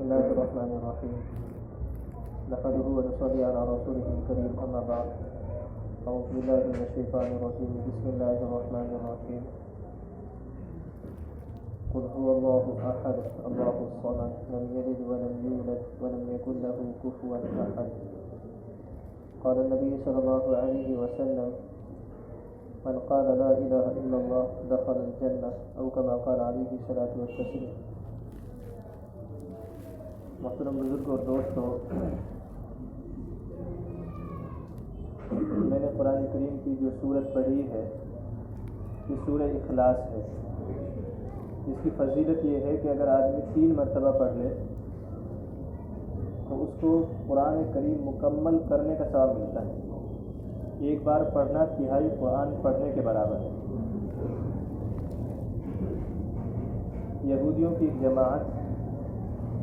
الله الرحمن الرحيم نحمده ونصلي على رسوله الكريم أما بعد أعوذ بالله من الشيطان الرجيم بسم الله الرحمن الرحيم قل هو الله أحد الله الصمد لم يلد ولم يولد ولم يكن له كفوا أحد قال النبي صلى الله عليه وسلم من قال لا إله إلا الله دخل الجنة أو كما قال عليه الصلاة والتسليم. محترم بزرگ اور دوستو، میں نے قرآن کریم کی جو سورت پڑھی ہے یہ سورہ اخلاص ہے، جس کی فضیلت یہ ہے کہ اگر آدمی 3 مرتبہ پڑھ لے تو اس کو قرآن کریم مکمل کرنے کا ثواب ملتا ہے. ایک بار پڑھنا تہائی قرآن پڑھنے کے برابر ہے. یہودیوں کی ایک جماعت،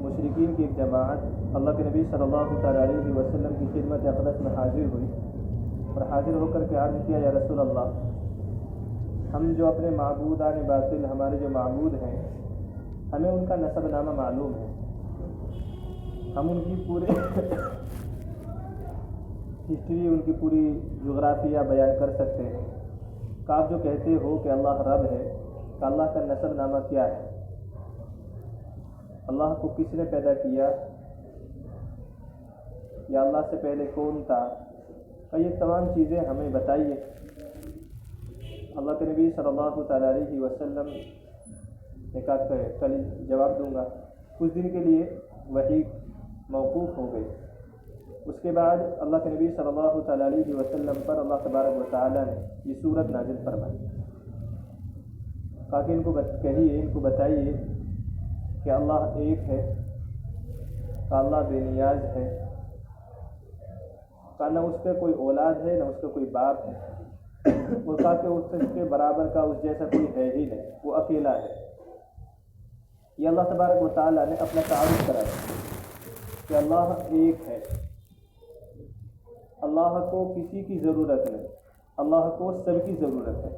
مشرکین کی ایک جماعت اللہ کے نبی صلی اللہ تعالیٰ علیہ وسلم کی خدمت اقدس میں حاضر ہوئی اور حاضر ہو کر کے عرض کیا، یا رسول اللہ، ہم جو اپنے معبودان باطل، ہمارے جو معبود ہیں، ہمیں ان کا نسب نامہ معلوم ہے، ہم ان کی پورے ہسٹری، ان کی پوری جغرافیہ بیان کر سکتے ہیں. کہ آپ جو کہتے ہو کہ اللہ رب ہے، کہ اللہ کا نسب نامہ کیا ہے؟ اللہ کو کس نے پیدا کیا؟ یا اللہ سے پہلے کون تھا؟ کہ یہ تمام چیزیں ہمیں بتائیے. اللہ کے نبی صلی اللہ تعالیٰ علیہ وسلم نے کہا کہ کل جواب دوں گا. کچھ دن کے لیے وحی موقوف ہو گئی. اس کے بعد اللہ کے نبی صلی اللہ تعالیٰ علیہ وسلم پر اللہ تبارک و تعالیٰ نے یہ سورت نازل فرمائی. کہا کہ ان کو کہیے، ان کو بتائیے کہ اللہ ایک ہے، کہ اللہ بے نیاز ہے، کہ نہ اس پہ کوئی اولاد ہے نہ اس کا کوئی باپ ہے، وہ کہا کہ اس کے برابر کا اس جیسا کوئی ہے ہی نہیں، وہ اکیلا ہے. یہ اللہ تبارک و تعالیٰ نے اپنا تعارف کرایا کہ اللہ ایک ہے. اللہ کو کسی کی ضرورت نہیں، اللہ کو سب کی ضرورت ہے.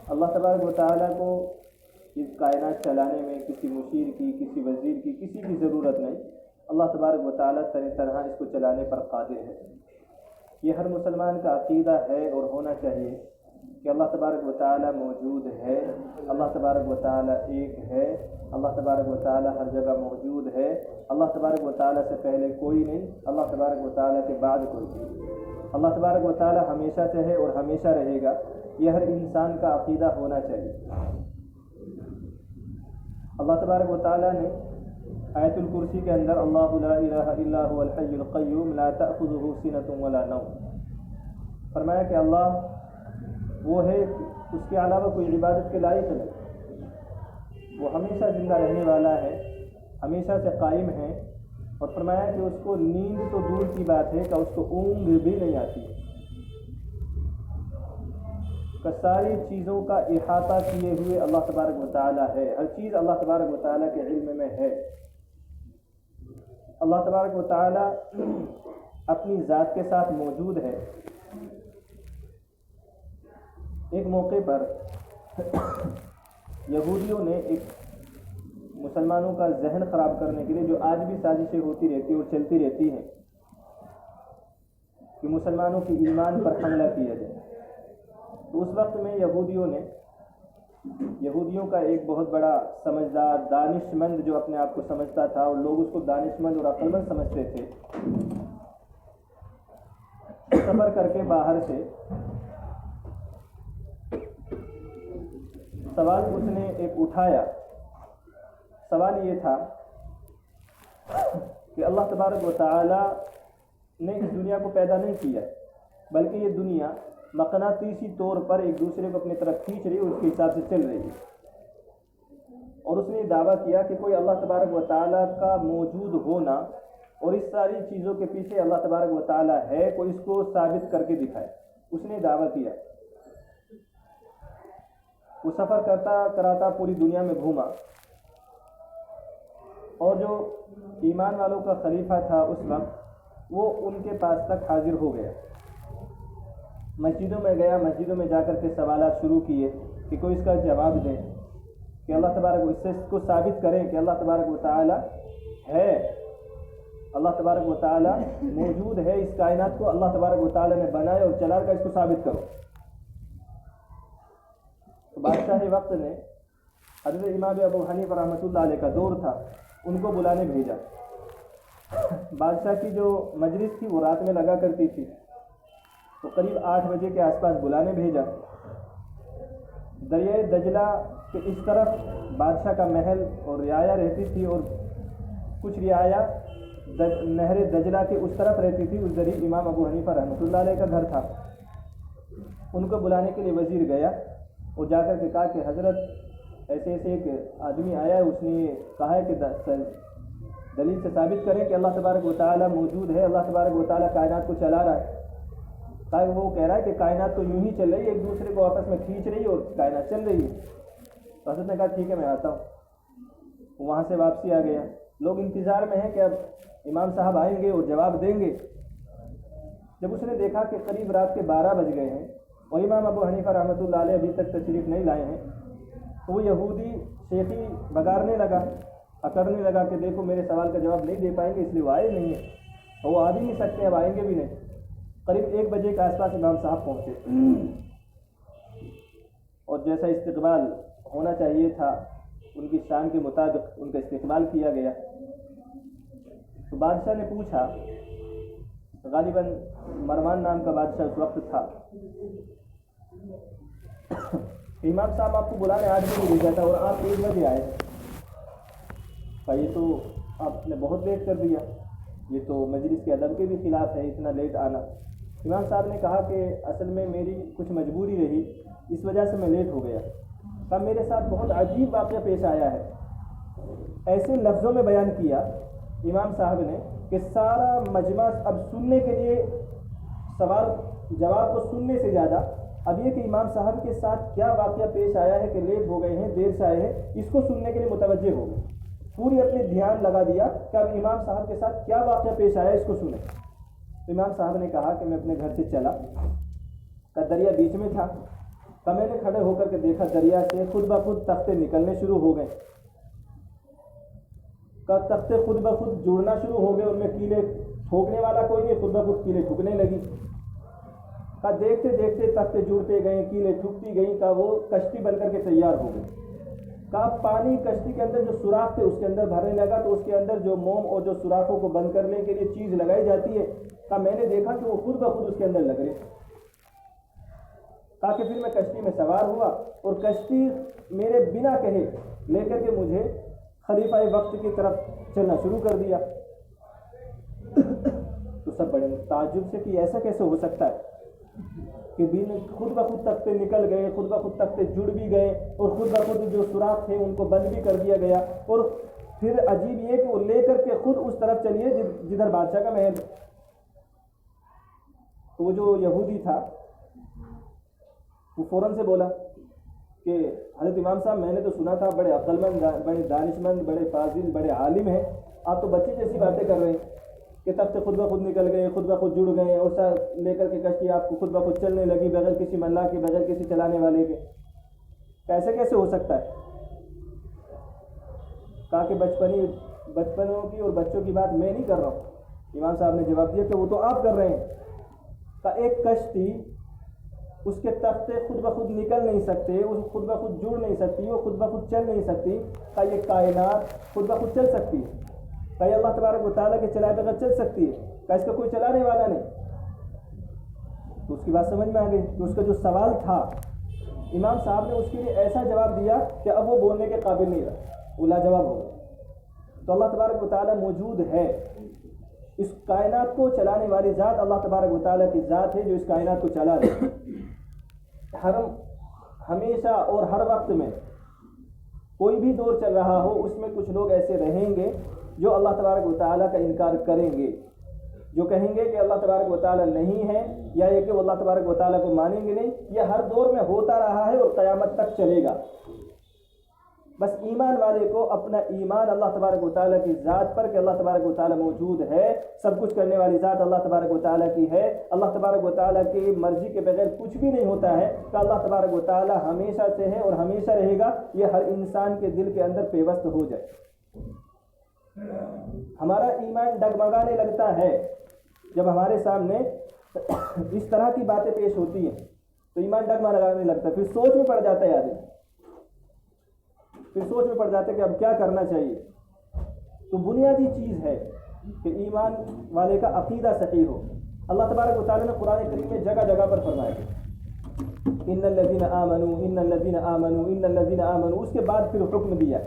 اللہ تبارک و تعالیٰ کو اس کائنات چلانے میں کسی مشیر کی، کسی وزیر کی، کسی کی ضرورت نہیں. اللہ تبارک و تعالیٰ طرح اس کو چلانے پر قادر ہے. یہ ہر مسلمان کا عقیدہ ہے اور ہونا چاہیے کہ اللہ تبارک و تعالیٰ موجود ہے، اللہ تبارک و تعالیٰ ایک ہے، اللہ تبارک و تعالیٰ ہر جگہ موجود ہے، اللہ تبارک و تعالیٰ سے پہلے کوئی نہیں، اللہ تبارک و تعالیٰ کے بعد کوئی نہیں. اللہ تبارک و تعالیٰ ہمیشہ سے ہے اور ہمیشہ رہے گا. یہ ہر انسان کا عقیدہ ہونا چاہیے. اللہ تبارک و تعالیٰ نے آیت الکرسی کے اندر اللہ لا الہ الا هو الحی القیوم لا تأخذہ سنۃ ولا نوم فرمایا کہ اللہ وہ ہے، اس کے علاوہ کوئی عبادت کے لائق نہیں، وہ ہمیشہ زندہ رہنے والا ہے، ہمیشہ سے قائم ہے. اور فرمایا کہ اس کو نیند تو دور کی بات ہے کہ اس کو اونگ بھی نہیں آتی، کہ ساری چیزوں کا احاطہ کیے ہوئے اللہ تبارک و تعالیٰ ہے. ہر چیز اللہ تبارک و تعالیٰ کے علم میں ہے. اللہ تبارک و تعالیٰ اپنی ذات کے ساتھ موجود ہے. ایک موقع پر یہودیوں نے ایک مسلمانوں کا ذہن خراب کرنے کے لیے، جو آج بھی سازشیں ہوتی رہتی اور چلتی رہتی ہیں، کہ مسلمانوں کی ایمان پر حملہ کیا جائے. تو اس وقت میں یہودیوں کا ایک بہت بڑا سمجھدار، دانش مند جو اپنے آپ کو سمجھتا تھا، اور لوگ اس کو دانش مند اور عقل مند سمجھتے تھے، سفر کر کے باہر سے سوال اس نے ایک اٹھایا. سوال یہ تھا کہ اللہ تبارک و تعالیٰ نے اس دنیا کو پیدا نہیں کیا، بلکہ یہ دنیا مقناطیسی طور پر ایک دوسرے کو اپنی طرف کھینچ رہی ہے اور اس کے حساب سے چل رہی ہے. اور اس نے دعویٰ کیا کہ کوئی اللہ تبارک و تعالیٰ کا موجود ہونا اور اس ساری چیزوں کے پیچھے اللہ تبارک و تعالیٰ ہے، کوئی اس کو ثابت کر کے دکھائے. اس نے دعویٰ کیا. وہ سفر کرتا کراتا پوری دنیا میں گھوما، اور جو ایمان والوں کا خلیفہ تھا اس وقت، وہ ان کے پاس تک حاضر ہو گیا. مسجدوں میں گیا، مسجدوں میں جا کر کے سوالات شروع کیے کہ کوئی اس کا جواب دے. کہ اللہ تبارک اس سے اس کو ثابت کریں کہ اللہ تبارک و تعالی ہے، اللہ تبارک و تعالی موجود ہے، اس کائنات کو اللہ تبارک و تعالی نے بنایا اور چلا کر اس کو ثابت کرو۔ تو بادشاہ وقت نے، حضرت امام ابو حنیفہ رحمۃ اللہ علیہ کا دور تھا، ان کو بلانے بھیجا۔ بادشاہ کی جو مجلس تھی وہ رات میں لگا کرتی تھی، تو قریب 8 بجے کے آس پاس بلانے بھیجا۔ دریائے دجلہ کے اس طرف بادشاہ کا محل اور رعایا رہتی تھی، اور کچھ رعایا نہر دجلہ کے اس طرف رہتی تھی، اس ذریعے امام ابو حنیفہ رحمۃ اللہ علیہ کا گھر تھا۔ ان کو بلانے کے لیے وزیر گیا اور جا کر کے کہا کہ حضرت ایسے ایسے ایک آدمی آیا ہے، اس نے یہ کہا ہے کہ دلیل سے ثابت کریں کہ اللہ تبارک و تعالیٰ موجود ہے، اللہ تبارک و تعالیٰ کائنات کو چلا رہا ہے۔ وہ کہہ رہا ہے کہ کائنات تو یوں ہی چل رہی ہے، ایک دوسرے کو آپس میں کھینچ رہی ہے اور کائنات چل رہی ہے۔ تو حضرت نے کہا ٹھیک ہے میں آتا ہوں۔ وہاں سے واپسی آ گیا، لوگ انتظار میں ہیں کہ اب امام صاحب آئیں گے اور جواب دیں گے۔ جب اس نے دیکھا کہ قریب رات کے 12 بج گئے ہیں اور امام ابو حنیفہ رحمۃ اللہ علیہ ابھی تک تشریف نہیں لائے ہیں، تو وہ یہودی شیخی بگاڑنے لگا، اکڑنے لگا کہ دیکھو میرے سوال کا جواب نہیں دے پائیں گے، اس لیے وہ آئے نہیں ہیں، اور وہ آ بھی نہیں سکتے، اب آئیں گے بھی نہیں۔ قریب 1 بجے کے آس پاس امام صاحب پہنچے، اور جیسا استقبال ہونا چاہیے تھا ان کی شان کے مطابق ان کا استقبال کیا گیا۔ تو بادشاہ نے پوچھا، غالباً مروان نام کا بادشاہ اس وقت تھا، امام صاحب آپ کو بلانے 8 بجے بھیجا تھا اور آپ 1 بجے آئے، یہ تو آپ نے بہت لیٹ کر دیا، یہ تو مجلس کے ادب کے بھی خلاف ہے اتنا لیٹ آنا۔ امام صاحب نے کہا کہ اصل میں میری کچھ مجبوری رہی، اس وجہ سے میں لیٹ ہو گیا۔ تب میرے ساتھ بہت عجیب واقعہ پیش آیا ہے، ایسے لفظوں میں بیان کیا امام صاحب نے کہ سارا مجمع اب سننے کے لیے، سوال جواب کو سننے سے زیادہ اب یہ کہ امام صاحب کے ساتھ کیا واقعہ پیش آیا ہے کہ لیٹ ہو گئے ہیں، دیر سے آئے ہیں، اس کو سننے کے لیے متوجہ ہو گئے۔ پوری اپنے دھیان لگا دیا کہ اب امام صاحب کے ساتھ کیا واقعہ پیش آیا اس کو سنیں۔ تو امام صاحب نے کہا کہ میں اپنے گھر سے چلا، کا دریا بیچ میں تھا، تو میں نے کھڑے ہو کر کے دیکھا دریا سے خود بخود تختے نکلنے شروع ہو گئے، تختے خود بخود جڑنا شروع ہو گئے، ان میں کیلیں ٹھوکنے والا کوئی نہیں، خود بخود کیلیں ٹھکنے لگی۔ دیکھتے دیکھتے تختے جڑتے گئے، کیلیں ٹھکتی گئیں، کا وہ کشتی بن کر کے تیار ہو گئی۔ پانی کشتی کے اندر جو سوراخ تھے اس کے اندر بھرنے لگا، تو اس کے اندر جو موم اور جو سوراخوں کو بند کرنے کے لیے چیز لگائی جاتی ہے، میں نے دیکھا کہ وہ خود بخود اس کے اندر لگ رہے، تاکہ پھر میں کشتی میں سوار ہوا اور کشتی میرے بنا کہے لے کر کے مجھے خلیفہ وقت کی طرف چلنا شروع کر دیا۔ تو سب بڑے تعجب سے کہ ایسا کیسے ہو سکتا ہے کہ خود بخود تختے نکل گئے، خود بخود تختے جڑ بھی گئے، اور خود بخود جو سوراخ تھے ان کو بند بھی کر دیا گیا، اور پھر عجیب یہ کہ وہ لے کر کے خود اس طرف چلیے جدھر بادشاہ کا محل۔ تو وہ جو یہودی تھا وہ فوراً سے بولا کہ حضرت امام صاحب میں نے تو سنا تھا بڑے عقل مند، بڑے دانش مند، بڑے فاضل، بڑے عالم ہیں، آپ تو بچے جیسی باتیں کر رہے ہیں کہ تختے خود بخود نکل گئے، خود بخود جڑ گئے، اور لے کر کے کشتی آپ کو خود بخود چلنے لگی بغیر کسی ملا کے، بغیر کسی چلانے والے کے، ایسے کیسے ہو سکتا ہے؟ کہا کہ بچپنوں کی اور بچوں کی بات میں نہیں کر رہا ہوں۔ امام صاحب نے جواب دیا کہ وہ تو آپ کر رہے ہیں۔ کہ ایک کشتی، اس کے تختے خود بخود نکل نہیں سکتے، وہ خود بخود جڑ نہیں سکتی، وہ خود بخود چل نہیں سکتی، کہ یہ کائنات خود بخود چل سکتی ہے، کہ یہ اللہ تبارک و تعالیٰ کے چلائے بغیر چل سکتی ہے، کہ اس کا کوئی چلانے والا نہیں۔ تو اس کی بات سمجھ میں آ گئی کہ اس کا جو سوال تھا امام صاحب نے اس کے لیے ایسا جواب دیا کہ اب وہ بولنے کے قابل نہیں رہا، وہ لاجواب ہو گیا۔ تو اللہ تبارک و تعالیٰ موجود ہے، اس کائنات کو چلانے والی ذات اللہ تبارک و تعالیٰ کی ذات ہے جو اس کائنات کو چلا رہی ہے۔ ہمیشہ اور ہر وقت میں کوئی بھی دور چل رہا ہو، اس میں کچھ لوگ ایسے رہیں گے جو اللہ تبارک و تعالیٰ کا انکار کریں گے، جو کہیں گے کہ اللہ تبارک و تعالیٰ نہیں ہے، یا یہ کہ وہ اللہ تبارک و تعالیٰ کو مانیں گے نہیں۔ یہ ہر دور میں ہوتا رہا ہے اور قیامت تک چلے گا۔ بس ایمان والے کو اپنا ایمان اللہ تبارک و تعالیٰ کی ذات پر کہ اللہ تبارک و تعالیٰ موجود ہے، سب کچھ کرنے والی ذات اللہ تبارک و تعالیٰ کی ہے، اللہ تبارک و تعالیٰ کی مرضی کے بغیر کچھ بھی نہیں ہوتا ہے، کہ اللہ تبارک و تعالیٰ ہمیشہ سے ہے اور ہمیشہ رہے گا، یہ ہر انسان کے دل کے اندر پیوست ہو جائے۔ ہمارا ایمان ڈگمگانے لگتا ہے جب ہمارے سامنے اس طرح کی باتیں پیش ہوتی ہیں، تو ایمان ڈگمگانے لگتا ہے، پھر سوچ میں پڑ جاتا ہے آدمی، پھر سوچ میں پڑ جاتا ہے کہ اب کیا کرنا چاہیے۔ تو بنیادی چیز ہے کہ ایمان والے کا عقیدہ صحیح ہو۔ اللہ تبارک و تعالیٰ نے قرآن کریم میں جگہ جگہ پر فرمایا ان الذین آمنوا ان الذین آمنوا ان الذین آمنوا، اس کے بعد پھر حکم دیا